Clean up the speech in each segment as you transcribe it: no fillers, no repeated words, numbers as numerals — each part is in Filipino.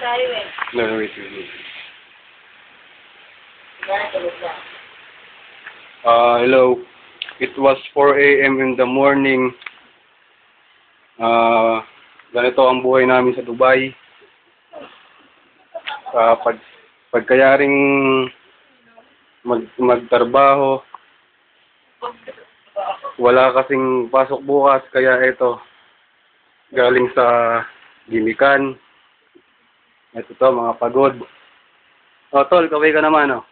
tayo eh. No, wait. Hello. It was 4 a.m. in the morning. Ganito ang buhay namin sa Dubai. Pagkayaring magtrabaho, wala kasing pasok bukas, kaya ito, galing sa gimikan. Ito to, mga pagod. Oh, tol, kaway ka naman, oh.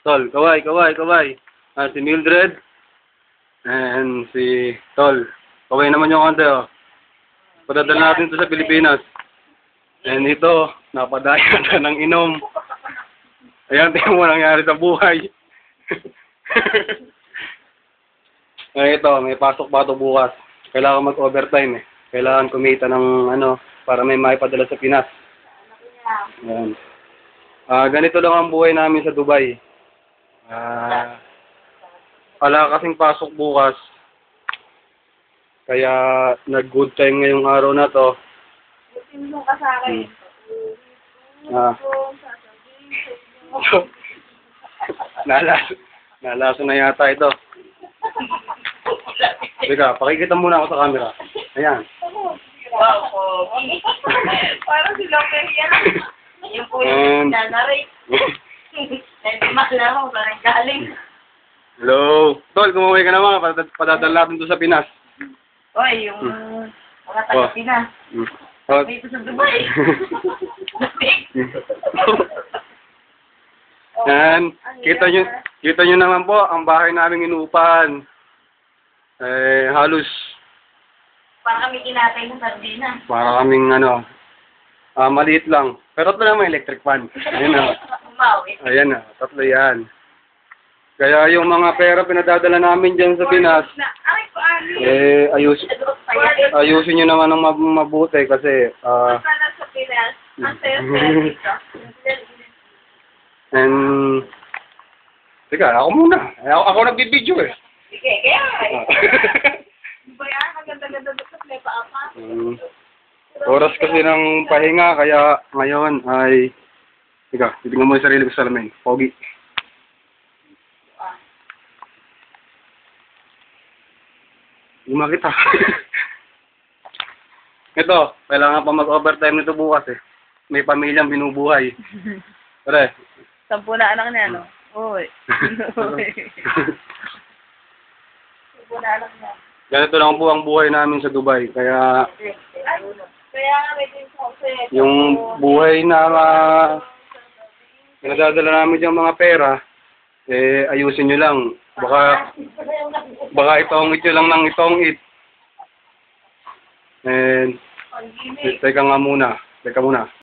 Tol, kaway. Si Mildred. And si Tol. Kaway naman yung konti, oh. Padadala natin ito sa Pilipinas. And ito, napadaya na ng inom. Ayan, tingnan mo nangyari sa buhay. Ay, ito, may pasok pa ito bukas. Kailangan mag-overtime, eh. Kailangan kumita ng, para may maipadala sa Pinas. Ayan. Ganito lang ang buhay namin sa Dubai. Wala kasing pasok bukas. Kaya nag-good time ngayong araw na to. Butin mo ka sa akin. Nalaso na yata ito. Teka, pakikita muna ako sa camera. Ayan. Wow, pogi. Parang si Loper yan. Yung po yung nanarate. Hindi maklaro, parang galing. Hello. Tol, kumaway ka naman. Padadala natin ito sa Pinas. Oy, yung mga taga-Pinas. Dito sa Dubai. Yan. Kita nyo naman po, ang bahay namin inuupahan. Halos. Para kami kinatay ng sardinas. Para kaming maliit lang. Pero ito naman electric fan. Ayan na. Ayan na, tatlo yan. Kaya yung mga pera pinadadala namin dyan sa Pinas, ayusin nyo naman ng mabuti kasi, sa Pinas, ang dito. And, teka, ako muna. Ako nagbibideo eh. Sige, kaya ba yan? Maganda-ganda dito may paapa. Oras kasi ng pahinga, kaya ngayon ay, teka, titignan mo yung sarili ko sa salamin. Pogi. Hindi makita. Ito, kailangan pa mag-overtime nito bukas eh. May pamilyang binubuhay. Pare. 10 na anak niya, no? Uy. 10 na anak niya. Ganito lang po ang buhay namin sa Dubai. Kaya may yung buhay na nadadala namin diyang mga pera, ayusin nyo lang. Baka itongit nyo lang ng itongit. And, teka muna.